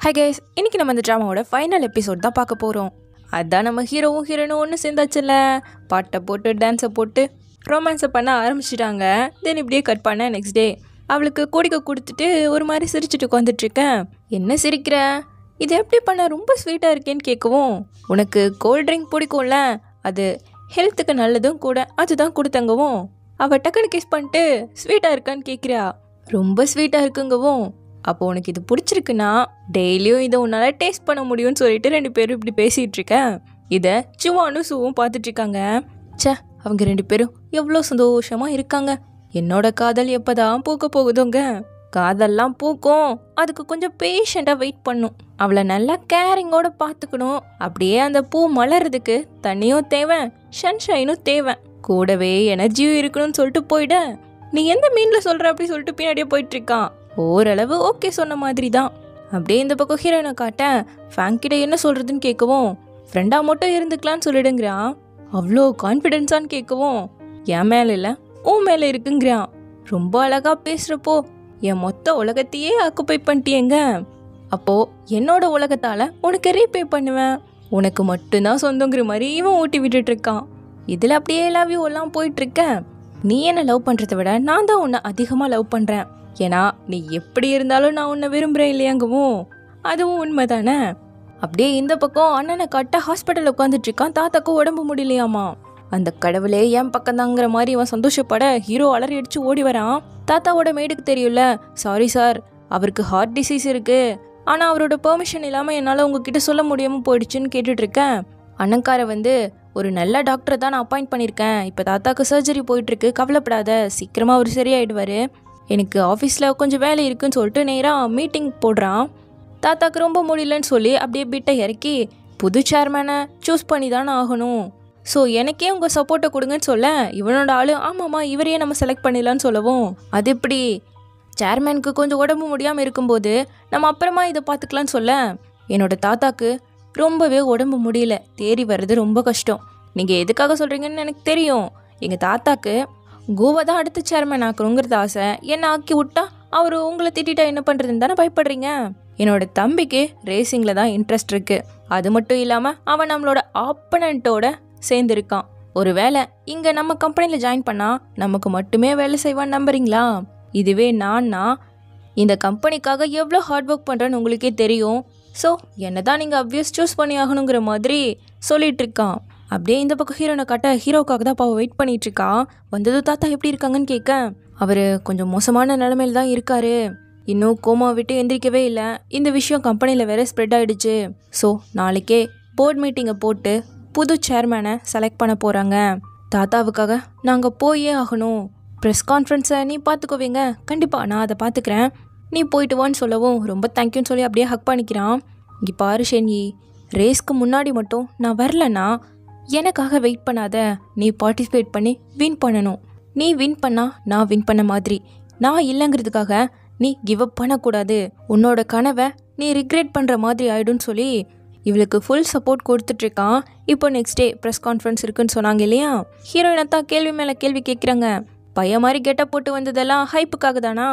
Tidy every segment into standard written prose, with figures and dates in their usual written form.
Hi guys, இன்றைக்கி நம்ம இந்த ட்ராமாவோட ஃபைனல் எபிசோட் தான் பார்க்க போகிறோம். அதான் நம்ம ஹீரோவும் ஹீரோனும் ஒன்று சேர்ந்தாச்சுல்ல, பாட்டை போட்டு டான்ஸை போட்டு ரொமான்ஸை பண்ண ஆரம்பிச்சிட்டாங்க. தென் இப்படியே கட் பண்ண நெக்ஸ்ட் டே அவளுக்கு கூடிக்க கொடுத்துட்டு ஒரு மாதிரி சிரிச்சுட்டு உட்காந்துட்ருக்கேன். என்ன சிரிக்கிற, இது எப்படி பண்ண, ரொம்ப ஸ்வீட்டாக இருக்கேன்னு கேட்கவும், உனக்கு கோல்ட் ட்ரிங்க் பிடிக்கும்ல, அது ஹெல்த்துக்கு நல்லதும் கூட, அதுதான் கொடுத்தங்கவும் அவள் டக்குன்னு கிஸ் பண்ணிட்டு ஸ்வீட்டாக இருக்கான்னு கேட்குறா. ரொம்ப ஸ்வீட்டாக இருக்குங்கவும், அப்போ உனக்கு இது பிடிச்சிருக்குன்னா டெய்லியும் இதை உன்னால் டேஸ்ட் பண்ண முடியும்னு சொல்லிட்டு ரெண்டு பேரும் இப்படி பேசிகிட்டு இருக்கேன். இதை சிவானும் சூவும் பார்த்துட்ருக்காங்க. சே, அவங்க ரெண்டு பேரும் எவ்வளோ சந்தோஷமாக இருக்காங்க. என்னோட காதல் எப்போதான் பூக்க போகுதோங்க. காதல்லாம் பூக்கும், அதுக்கு கொஞ்சம் பேஷண்ட்டாக வெயிட் பண்ணும். அவளை நல்லா கேரிங்கோட பார்த்துக்கணும். அப்படியே அந்த பூ மலர்றதுக்கு தண்ணியும் தேவை, சன்ஷைனும் தேவை, கூடவே எனர்ஜியும் இருக்கணும்னு சொல்லிட்டு போயிட. நீ எந்த மீனில் சொல்கிற அப்படி சொல்லிட்டு பின்னாடியே போயிட்டுருக்கான். ஓரளவு ஓகே சொன்ன மாதிரி தான். அப்படியே இந்த பக்கம் ஹீரோயினை காட்ட ஃபேங்கிட்ட என்ன சொல்கிறதுன்னு கேட்கவும், ஃப்ரெண்டாக மட்டும் இருந்துக்கலான்னு சொல்லிடுங்கிறான். அவ்வளோ கான்ஃபிடென்ஸான்னு கேட்கவும், என் மேலே இல்லை உன் மேலே இருக்குங்கிறான். ரொம்ப அழகாக பேசுகிறப்போ என் மொத்த உலகத்தையே ஆக்குப்பை பண்ணிட்டியேங்க. அப்போது என்னோட உலகத்தால் உனக்கு ரீபே பண்ணுவேன், உனக்கு மட்டும்தான் சொந்தங்கிற மாதிரி இவன் ஊட்டி விட்டுட்ருக்கான். இதில் அப்படியே லவ் யூ எல்லாம் போயிட்டுருக்கேன். நீ என்னை லவ் பண்ணுறதை விட நான் தான் உன்னை அதிகமாக லவ் பண்ணுறேன். ஏன்னா நீ எப்படி இருந்தாலும் நான் உன்னை விரும்புகிறேன் இல்லையாங்கவும், அதுவும் உண்மை தானே. அப்படியே இந்த பக்கம் அண்ணனை காட்ட ஹாஸ்பிட்டலில் உட்காந்துட்ருக்கான். தாத்தாக்கும் உடம்பு முடியலையாமா. அந்த கடவுளே என் பக்கம்தாங்கிற மாதிரி இவன் சந்தோஷப்பட ஹீரோ அலறி அடிச்சு ஓடி வரான். தாத்தாவோட மேடுக்கு தெரியும்ல, சாரி சார், அவருக்கு ஹார்ட் டிசீஸ் இருக்குது, ஆனால் அவரோட பெர்மிஷன் இல்லாமல் என்னால் உங்ககிட்ட சொல்ல முடியாமல் போயிடுச்சுன்னு கேட்டுட்ருக்கேன். அண்ணங்காரை வந்து ஒரு நல்ல டாக்டரை தான் நான் அப்பாயிண்ட் பண்ணியிருக்கேன். இப்போ தாத்தாக்கு சர்ஜரி போயிட்டுருக்கு, கவலைப்படாத, சீக்கிரமாக அவர் சரியாயிடுவார். எனக்கு ஆஃபீஸில் கொஞ்சம் வேலை இருக்குன்னு சொல்லிட்டு நேராக மீட்டிங் போடுறான். தாத்தாக்கு ரொம்ப முடியலன்னு சொல்லி அப்படியே பிட்டை இறக்கி, புது சேர்மேனை சூஸ் பண்ணி தானே ஆகணும், ஸோ எனக்கே உங்கள் சப்போர்ட்டை கொடுங்கன்னு சொல்ல, இவனோட ஆளு ஆமாம்மா இவரையே நம்ம செலக்ட் பண்ணிடலான்னு சொல்லவும், அது எப்படி, சேர்மேனுக்கு கொஞ்சம் உடம்பு முடியாமல் இருக்கும்போது நம்ம அப்புறமா இதை பார்த்துக்கலான்னு சொல்ல, என்னோட தாத்தாக்கு ரொம்பவே உடம்பு முடியல, தேறி வர்றது ரொம்ப கஷ்டம். நீங்கள் எதுக்காக சொல்கிறீங்கன்னு எனக்கு தெரியும். எங்கள் தாத்தாக்கு கோவா தான் அடுத்த சேர்மேன் ஆக்கணுங்கிறது ஆசை. என்ன ஆக்கி விட்டா அவர் உங்களை திட்டா என்ன பண்ணுறதுன்னு தானே பயப்படுறீங்க. என்னோட தம்பிக்கு ரேசிங்கில் தான் இன்ட்ரெஸ்ட் இருக்குது. அது மட்டும் இல்லாமல் அவன் நம்மளோட ஆப்பனண்ட்டோட சேர்ந்துருக்கான். ஒரு வேளை இங்கே நம்ம கம்பெனியில் ஜாயின் பண்ணால் நமக்கு மட்டுமே வேலை செய்வான்னு நம்புறீங்களா? இதுவே நான்னா இந்த கம்பெனிக்காக எவ்வளோ ஹார்ட் ஒர்க் பண்ணுறேன்னு உங்களுக்கே தெரியும். ஸோ என்ன தான் நீங்கள் அப்வியஸ் சூஸ் பண்ணி ஆகணுங்கிற மாதிரி சொல்லிட்டு இருக்கான். அப்படியே இந்த பக்கம் ஹீரோனை காட்ட ஹீரோக்காக தான் பாவம் வெயிட் பண்ணிகிட்ருக்கா. வந்ததும் தாத்தா எப்படி இருக்காங்கன்னு கேட்க, அவர் கொஞ்சம் மோசமான நிலைமையில் தான் இருக்கார், இன்னும் கோமா விட்டு எந்திரிக்கவே இல்லை. இந்த விஷயம் கம்பெனியில் வேற ஸ்ப்ரெட் ஆகிடுச்சு. ஸோ நாளைக்கே போர்ட் மீட்டிங்கை போட்டு புது சேர்மேனை செலக்ட் பண்ண போகிறாங்க. தாத்தாவுக்காக நாங்கள் போயே ஆகணும். ப்ரெஸ் கான்ஃபரன்ஸை நீ பார்த்துக்கோவீங்க, கண்டிப்பாக நான் அதை பார்த்துக்கிறேன், நீ போயிட்டு வான்னு சொல்லவும் ரொம்ப தேங்க்யூன்னு சொல்லி அப்படியே ஹக் பண்ணிக்கிறான். இங்கே பாரு ஷென்யி, ரேஸ்க்கு முன்னாடி மட்டும் நான் வரலன்னா எனக்காக வெயிட் பண்ணாத, நீ பார்ட்டிசிபேட் பண்ணி வின் பண்ணணும். நீ வின் பண்ணா நான் வின் பண்ண மாதிரி, நான் இல்லைங்கிறதுக்காக நீ கிவ் அப் பண்ணக்கூடாது. உன்னோட கனவை நீ ரிக்ரெட் பண்ணுற மாதிரி ஆயிடும்னு சொல்லி இவளுக்கு ஃபுல் சப்போர்ட் கொடுத்துட்ருக்கான். இப்போ நெக்ஸ்ட் டே ப்ரெஸ் கான்ஃபரன்ஸ் இருக்குன்னு சொன்னாங்க இல்லையா. ஹீரோயினை தான் கேள்வி மேலே கேள்வி கேட்குறாங்க. பையன் மாதிரி கெட்டப் போட்டு வந்ததெல்லாம் ஹைப்புக்காக தானா?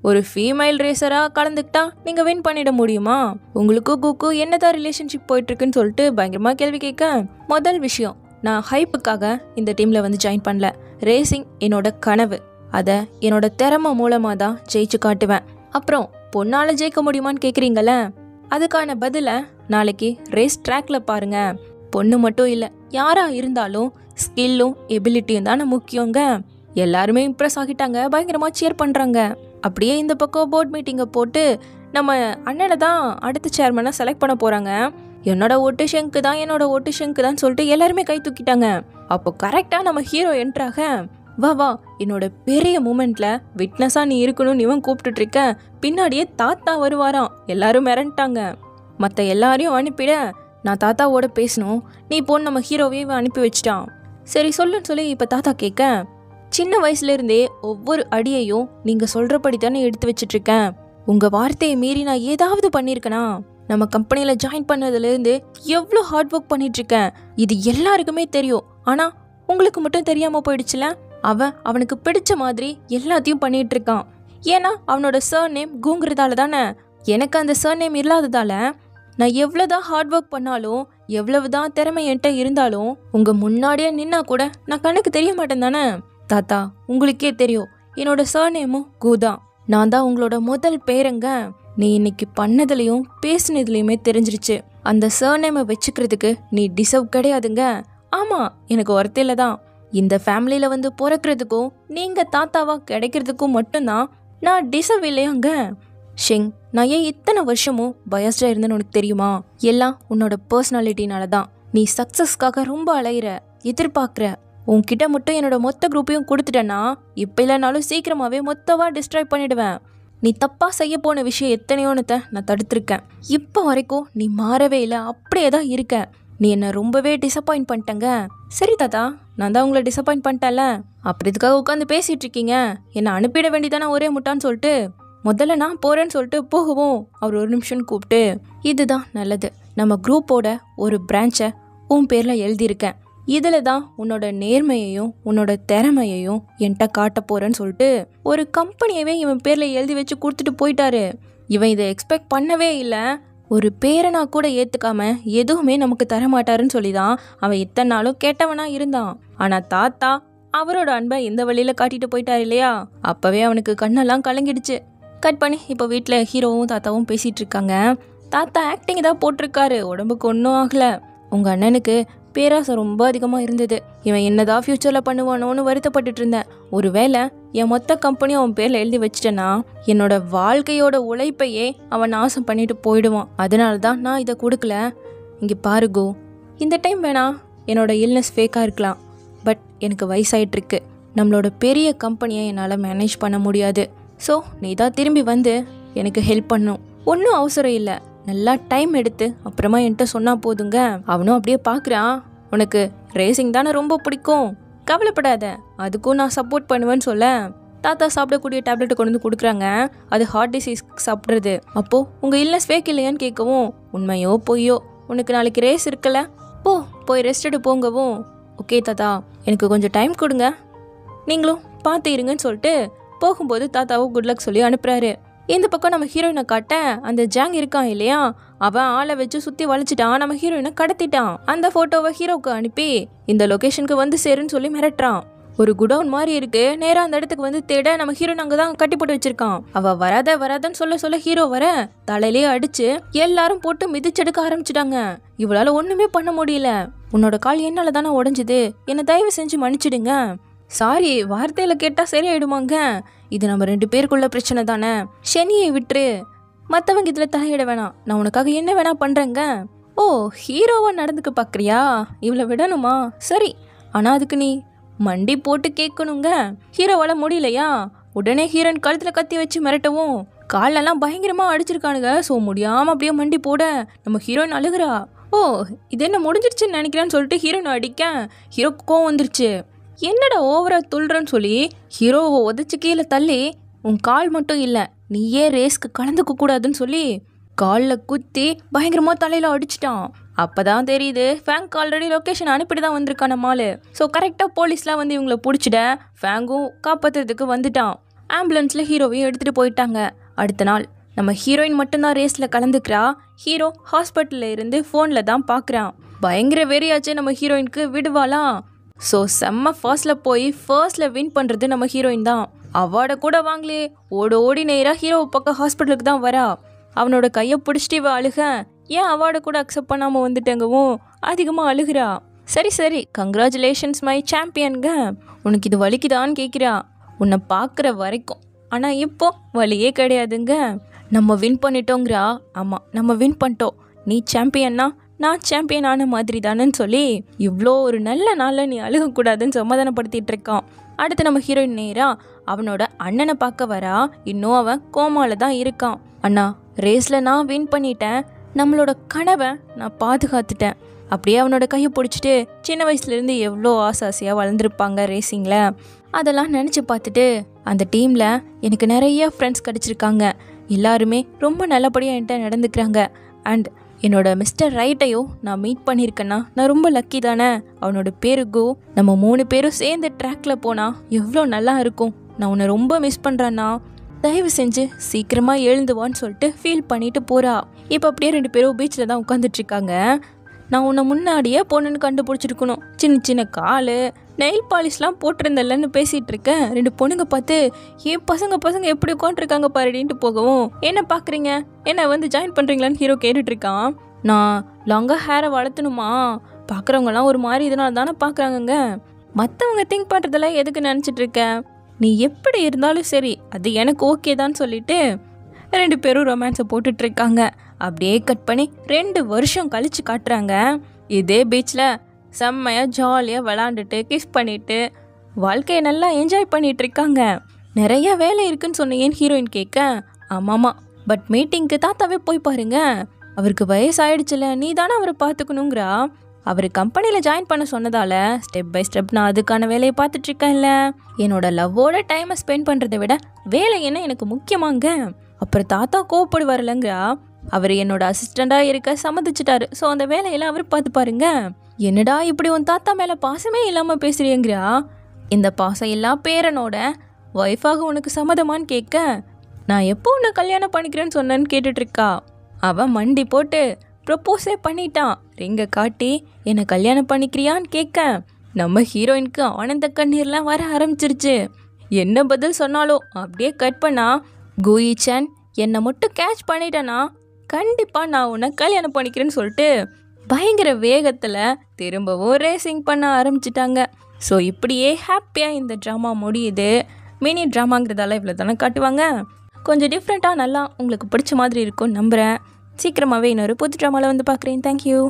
ஒரு ஃபீமேல் ரேசராக கலந்துக்கிட்டா நீங்கள் வின் பண்ணிட முடியுமா? உங்களுக்கும் கூக்கு என்னதான் ரிலேஷன்ஷிப் போயிட்டுருக்குன்னு சொல்லிட்டு பயங்கரமாக கேள்வி கேட்க, முதல் விஷயம், நான் ஹைப்புக்காக இந்த டீமில் வந்து ஜாயின் பண்ணல. ரேசிங் என்னோட கனவு, அதை என்னோட திறமை மூலமாக தான் ஜெயிச்சு காட்டுவேன். அப்புறம் பொண்ணால் ஜெயிக்க முடியுமான்னு கேட்குறீங்களே, அதுக்கான பதிலை நாளைக்கு ரேஸ் ட்ராக்ல பாருங்க. பொண்ணு மட்டும் இல்லை, யாராக இருந்தாலும் ஸ்கில்லும் எபிலிட்டியும் தானே முக்கியங்க. எல்லாருமே இம்ப்ரெஸ் ஆகிட்டாங்க, பயங்கரமாக சியர் பண்ணுறாங்க. அப்படியே இந்த பக்கம் போர்ட் மீட்டிங்கை போட்டு நம்ம அண்ணனை தான் அடுத்த சேர்மனை செலக்ட் பண்ண போகிறாங்க. என்னோட ஓட்டு ஷங்கு தான், என்னோட ஓட்டு ஷங்கு தான் சொல்லிட்டு எல்லாருமே கை தூக்கிட்டாங்க. அப்போ கரெக்டாக நம்ம ஹீரோ என்ட்ராக, வா வா என்னோட பெரிய மூமெண்ட்டில் விட்னஸாக நீ இருக்கணும்னு இவன் கூப்பிட்டுட்ருக்க. பின்னாடியே தாத்தா வருவாராம். எல்லாரும் மிரண்டாங்க. மற்ற எல்லாரையும் அனுப்பிட நான் தாத்தாவோட பேசணும், நீ போன்னு நம்ம ஹீரோவே அனுப்பி வச்சிட்டான். சரி சொல்லுன்னு சொல்லி இப்போ தாத்தா கேட்க, சின்ன வயசுலேருந்தே ஒவ்வொரு அடியையும் நீங்கள் சொல்கிறபடி தானே எடுத்து வச்சிட்ருக்கேன். உங்கள் வார்த்தையை மீறி நான் ஏதாவது பண்ணியிருக்கேனா? நம்ம கம்பெனியில் ஜாயின் பண்ணதுலேருந்து எவ்வளோ ஹார்ட் ஒர்க் பண்ணிகிட்ருக்கேன், இது எல்லாருக்குமே தெரியும். ஆனால் உங்களுக்கு மட்டும் தெரியாமல் போயிடுச்சுல. அவனுக்கு பிடிச்ச மாதிரி எல்லாத்தையும் பண்ணிகிட்ருக்கான். ஏன்னா அவனோட சர் நேம் கூங்கிறதால தானே. எனக்கு அந்த சர்நேம் இல்லாததால் நான் எவ்வளோதான் ஹார்ட் ஒர்க் பண்ணாலும் எவ்வளவுதான் திறமை என்கிட்ட இருந்தாலும் உங்கள் முன்னாடியே நின்னா கூட நான் கணக்கு தெரிய மாட்டேன் தானே. தாத்தா, உங்களுக்கே தெரியும் என்னோட சர்நேமும் கூதான். நான் தான் உங்களோட முதல் பேருங்க. நீ இன்னைக்கு பண்ணதுலையும் பேசினதுலையுமே தெரிஞ்சிருச்சு. அந்த சர்நேமை வச்சுக்கிறதுக்கு நீ டிசர்வ் கிடையாதுங்க. ஆமாம், எனக்கு ஒருத்தையில தான். இந்த ஃபேமிலியில் வந்து பிறக்கிறதுக்கும் நீங்கள் தாத்தாவா கிடைக்கிறதுக்கும் மட்டும்தான் நான் டிசர்வ் இல்லையாங்க. ஷிங், நான் ஏன் இத்தனை வருஷமும் பயஸ்டாக இருந்தேன்னு உனக்கு தெரியுமா? எல்லாம் உன்னோட பர்சனாலிட்டினால தான். நீ சக்ஸஸ்க்காக ரொம்ப அலையிற, எதிர்பார்க்குற. உன்கிட்ட மட்டும் என்னோட மொத்த குரூப்பையும் கொடுத்துட்டேன்னா இப்போ இல்லைனாலும் சீக்கிரமாகவே மொத்தமாக டிஸ்ட்ராய் பண்ணிடுவேன். நீ தப்பாக செய்ய போன விஷயம் எத்தனையோன்னு நான் தடுத்துருக்கேன். இப்போ வரைக்கும் நீ மாறவே இல்லை, அப்படியே தான் இருக்க. நீ என்னை ரொம்பவே டிசப்பாயிண்ட் பண்ணிட்டேங்க. சரி தாத்தா, நான் தான் உங்களை டிசப்பாயிண்ட் பண்ணிட்டேன்ல, அப்படி இதுக்காக உட்காந்து பேசிகிட்டு இருக்கீங்க. என்னை அனுப்பிட வேண்டியதானே ஒரே முட்டான்னு சொல்லிட்டு. முதல்ல நான் போகிறேன்னு சொல்லிட்டு போகவும் அவர் ஒரு நிமிஷம் கூப்பிட்டு, இதுதான் நல்லது. நம்ம குரூப்போட ஒரு பிரான்ச்சை உன் பேரில் எழுதியிருக்கேன். இதில் தான் உன்னோட நேர்மையையும் உன்னோட திறமையையும் என்கிட்ட காட்ட போகிறேன்னு சொல்லிட்டு ஒரு கம்பெனியவே இவன் பேரில் எழுதி வச்சு கொடுத்துட்டு போயிட்டாரு. இவன் இதை எக்ஸ்பெக்ட் பண்ணவே இல்லை. ஒரு பேரனா கூட ஏற்றுக்காம எதுவுமே நமக்கு தரமாட்டாருன்னு சொல்லி தான் அவன் இத்தனை நாளும் கேட்டவனாக இருந்தான். ஆனால் தாத்தா அவரோட அன்பை இந்த வழியில் காட்டிட்டு போயிட்டார் இல்லையா? அப்போவே அவனுக்கு கண்ணெல்லாம் கலங்கிடுச்சு. கட் பண்ணி இப்போ வீட்டில் ஹீரோவும் தாத்தாவும் பேசிகிட்டு இருக்காங்க. தாத்தா ஆக்டிங் தான் போட்டிருக்காரு, உடம்புக்கு ஒன்றும் ஆகலை. உங்கள் அண்ணனுக்கு பேராசை ரொம்ப அதிகமாக இருந்தது. இவன் என்னதான் ஃப்யூச்சரில் பண்ணுவானோன்னு வருத்தப்பட்டுட்டு இருந்தேன். ஒருவேளை என் மொத்த கம்பெனியும் அவன் பேரில் எழுதி வச்சிட்டேன்னா என்னோட வாழ்க்கையோட உழைப்பையே அவன் நாசம் பண்ணிட்டு போயிடுவான். அதனால தான் நான் இதை கொடுக்கல. இங்கே பாருகோ, இந்த டைம் வேணா என்னோட இல்னஸ் ஃபேக்காக இருக்கலாம், பட் எனக்கு வயசாயிட்ருக்கு. நம்மளோட பெரிய கம்பெனியை என்னால் மேனேஜ் பண்ண முடியாது. ஸோ நீ தான் திரும்பி வந்து எனக்கு ஹெல்ப் பண்ணும். ஒன்றும் அவசரம் இல்லை, நல்லா டைம் எடுத்து அப்புறமா என்கிட்ட சொன்னால் போதுங்க. அவனும் அப்படியே பார்க்குறான். உனக்கு ரேசிங் தானே ரொம்ப பிடிக்கும், கவலைப்படாத, அதுக்கும் நான் சப்போர்ட் பண்ணுவேன்னு சொல்ல தாத்தா சாப்பிடக்கூடிய டேப்லெட்டை கொண்டு வந்து கொடுக்குறாங்க. அது ஹார்ட் டிசீஸ்க்கு சாப்பிட்றது. அப்போது உங்கள் இல்னஸ் ஃபேக் இல்லையான்னு கேட்கவும், உண்மையோ பொய்யோ உனக்கு நாளைக்கு ரேஸ் இருக்குல்ல, போய் ரெஸ்ட் எடு போங்கவும், ஓகே தாத்தா எனக்கு கொஞ்சம் டைம் கொடுங்க, நீங்களும் பார்த்து இருங்கன்னு சொல்லிட்டு போகும்போது தாத்தாவும் குட் லக் சொல்லி அனுப்புகிறாரு. இந்த பக்கம் நம்ம ஹீரோயினை காட்ட அந்த ஜாங் இருக்கான் இல்லையா, அவன் ஆளை வச்சு சுற்றி வளைச்சிட்டான். நம்ம ஹீரோயினை கடத்திட்டான். அந்த ஃபோட்டோவை ஹீரோவுக்கு அனுப்பி இந்த லொக்கேஷனுக்கு வந்து சேருன்னு சொல்லி மிரட்டுறான். ஒரு குடவுன் மாதிரி இருக்கு, நேராக அந்த இடத்துக்கு வந்து தேட நம்ம ஹீரோயின் அங்கே தான் கட்டி போட்டு வச்சிருக்கான். அவள் வராதன்னு சொல்ல ஹீரோ வர தலையிலே அடிச்சு எல்லாரும் போட்டு மிதிச்செடுக்க ஆரம்பிச்சிட்டாங்க. இவளால் ஒன்றுமே பண்ண முடியல. உன்னோட கால் என்னால் தானே உடஞ்சிது, என்னை தயவு செஞ்சு மன்னிச்சிடுங்க. சாரி, வார்த்தையில் கேட்டால் சரியாயிடுமாங்க, இது நம்ம 2 பேருக்குள்ள பிரச்சனை தானே, ஷெனியை விட்டுரு, மற்றவங்க இதில் தலையிட வேணாம், நான் உனக்காக என்ன வேணா பண்ணுறேங்க. ஓ, ஹீரோவாக நடந்துக்க பார்க்குறியா, இவ்வளோ விடணுமா, சரி, ஆனால் அதுக்கு நீ மண்டி போட்டு கேட்கணுங்க. ஹீரோவால் முடியலையா? உடனே ஹீரோயின் கழுத்தில் கத்தி வச்சு மிரட்டவும் காலெல்லாம் பயங்கரமாக அடிச்சிருக்கானுங்க. ஸோ முடியாமல் அப்படியே மண்டி போட நம்ம ஹீரோயின் அழுகிறா. ஓ, இது என்ன முடிஞ்சிருச்சுன்னு நினைக்கிறேன்னு சொல்லிட்டு ஹீரோயின் அடிக்க ஹீரோக்கு கோவம் வந்துருச்சு. என்னடா ஓவரா துள்ளுறன்னு சொல்லி ஹீரோவை உதச்சி கீழே தள்ளி, உன் கால் மட்டும் இல்லை நீயே ரேஸ்க்கு கலந்துக்க கூடாதுன்னு சொல்லி காலில் குத்தி பயங்கரமாக தலையில் அடிச்சிட்டான். அப்போ தான் தெரியுது ஃபேங்க் ஆல்ரெடி லொக்கேஷன் அனுப்பிட்டு தான் வந்திருக்கான் நம்மால். ஸோ கரெக்டாக போலீஸ்லாம் வந்து இவங்கள பிடிச்சிட ஃபேங்கும் காப்பாற்றுறதுக்கு வந்துட்டான். ஆம்புலன்ஸில் ஹீரோவையும் எடுத்துகிட்டு போயிட்டாங்க. அடுத்த நாள் நம்ம ஹீரோயின் மட்டும்தான் ரேஸில் கலந்துக்கிறா. ஹீரோ ஹாஸ்பிட்டலில் இருந்து ஃபோனில் தான் பார்க்குறான். பயங்கர வெறியாச்சு நம்ம ஹீரோயினுக்கு, விடுவாலாம். ஸோ செம்ம ஃபர்ஸ்டில் வின் பண்ணுறது நம்ம ஹீரோயின் தான். அவார்டை கூட வாங்கலே, ஓடி நேராக ஹீரோ பக்கம் ஹாஸ்பிட்டலுக்கு தான் வரா. அவனோட கையை பிடிச்சிட்டு இவ அழுக, ஏன் அவார்டை கூட அக்செப்ட் பண்ணாமல் வந்துட்டேங்கவும் அதிகமாக அழுகிறா. சரி கங்க்ராச்சுலேஷன்ஸ் மை சாம்பியனுங்க, உனக்கு இது வலிக்குதான்னு கேட்குறா. உன்னை பார்க்குற வரைக்கும், ஆனால் இப்போ வலியே கிடையாதுங்க, நம்ம வின் பண்ணிட்டோங்கிறா. ஆமாம், நம்ம வின் பண்ணிட்டோம், நீ சாம்பியன்னா நான் சாம்பியன் ஆன மாதிரி தானேன்னு சொல்லி இவ்வளோ ஒரு நல்ல நாளில் நீ அழுகக்கூடாதுன்னு சமாதானப்படுத்திட்டு இருக்கான். அடுத்து நம்ம ஹீரோயின் நேராக அவனோட அண்ணனை பார்க்க வரா. இன்னும் அவன் கோமால தான் இருக்கான். அண்ணா, ரேஸில் நான் வின் பண்ணிட்டேன், நம்மளோட கனவை நான் பாதுகாத்துட்டேன். அப்படியே அவனோட கையை பிடிச்சிட்டு சின்ன வயசுலேருந்து எவ்வளோ ஆசையாக வளர்ந்துருப்பாங்க ரேசிங்கில், அதெல்லாம் நினச்சி பார்த்துட்டு அந்த டீமில் எனக்கு நிறைய ஃப்ரெண்ட்ஸ் கிடச்சிருக்காங்க. எல்லாருமே ரொம்ப நல்லபடியாக என்கிட்ட நடந்துக்கிறாங்க. அண்ட் என்னோட மிஸ்டர் ரைட்டையும் நான் மீட் பண்ணியிருக்கேன்னா நான் ரொம்ப லக்கி தானே. அவனோட பேரு கோ. நம்ம 3 பேரும் சேர்ந்து ட்ராக்ல போனால் எவ்வளோ நல்லா இருக்கும். நான் உன்னை ரொம்ப மிஸ் பண்ணுறேன்னா. தயவு செஞ்சு சீக்கிரமாக எழுந்துவான்னு சொல்லிட்டு ஃபீல் பண்ணிட்டு போகிறா. இப்போ அப்படியே 2 பேரும் பீச்சில் தான் உட்காந்துட்ருக்காங்க. நான் உன்னை முன்னாடியே பொண்ணுன்னு கண்டுபிடிச்சிருக்கணும். சின்ன சின்ன கால் நெயில் பாலிஷ்லாம் போட்டிருந்தல்லன்னு பேசிகிட்டு இருக்கேன். 2 பொண்ணுங்க பார்த்து ஏன் பசங்க எப்படி உட்காந்துருக்காங்க பாருடின்ட்டு போகவும், என்ன பார்க்குறீங்க, என்ன வந்து ஜாயின் பண்ணுறீங்களான்னு ஹீரோ கேட்டுட்ருக்கான். நான் லாங்காக ஹேரை வளர்த்தணுமா, பார்க்குறவங்கலாம் ஒரு மாதிரி இதனால தானே பார்க்குறாங்கங்க. மற்றவங்க திங்க் பண்ணுறதெல்லாம் எதுக்கு நினச்சிட்டு இருக்க, நீ எப்படி இருந்தாலும் சரி அது எனக்கு ஓகே தான் சொல்லிட்டு 2 பேரும் ரொமான்ஸை போட்டுட்ருக்காங்க. அப்படியே கட் பண்ணி 2 வருஷம் கழித்து காட்டுறாங்க. இதே பீச்சில் செம்மையாக ஜாலியாக விளாண்டுட்டு கிஸ் பண்ணிவிட்டு வாழ்க்கையை நல்லா என்ஜாய் பண்ணிகிட்டு இருக்காங்க. நிறையா வேலை இருக்குன்னு சொன்னீங்கன்னு ஹீரோயின் கேட்க, ஆமாம்மா பட் மீட்டிங்க்கு தாத்தாவே போய் பாருங்க, அவருக்கு வயசாயிடுச்சுல, நீ தானே அவரை பார்த்துக்கணுங்கிறா. அவர் கம்பெனியில் ஜாயின் பண்ண சொன்னதால் ஸ்டெப் பை ஸ்டெப் நான் அதுக்கான வேலையை பார்த்துட்ருக்கேன்ல. என்னோட லவ்வோட டைமை ஸ்பெண்ட் பண்ணுறதை விட வேலை என்ன எனக்கு முக்கியமாங்க. அப்புறம் தாத்தா கோவப்படுவார்லங்கிறா. அவர் என்னோட அசிஸ்டண்டாக இருக்க சம்மதிச்சிட்டாரு. ஸோ அந்த வேலையெல்லாம் அவர் பார்த்து பாருங்க. என்னடா இப்படி உன் தாத்தா மேலே பாசமே இல்லாமல் பேசுகிறீங்கிறா. இந்த பாசம் இல்லா பேரனோட ஒய்ஃபாக உனக்கு சம்மதமானு கேட்க, நான் எப்போ உன்னை கல்யாணம் பண்ணிக்கிறேன்னு சொன்னேன்னு கேட்டுட்ருக்கா. அவன் மண்டி போட்டு ப்ரப்போஸே பண்ணிட்டான். ரிங்கை காட்டி என்னை கல்யாணம் பண்ணிக்கிறியான்னு கேட்க, நம்ம ஹீரோயினுக்கு ஆனந்த கண்ணீர்லாம் வர ஆரம்பிச்சிருச்சு. என்ன பதில் சொன்னாலும் அப்படியே கட் பண்ணா, கூயிச்சன் என்னை மட்டும் கேட்ச் பண்ணிட்டேன்னா கண்டிப்பாக நான் உன்னை கல்யாணம் பண்ணிக்கிறேன்னு சொல்லிட்டு பயங்கர வேகத்தில் திரும்பவும் ரேசிங் பண்ண ஆரம்பிச்சிட்டாங்க. ஸோ இப்படியே ஹாப்பியாக இந்த ட்ராமா முடியுது. மினி ட்ராமாங்கிறதால இவ்வளோ தானே காட்டுவாங்க. கொஞ்சம் டிஃப்ரெண்ட்டாக நல்லா உங்களுக்கு பிடிச்ச மாதிரி இருக்கும்னு நம்புகிறேன். சீக்கிரமாகவே இன்னொரு புது ட்ராமாவில் வந்து பார்க்குறேன். தேங்க்யூ.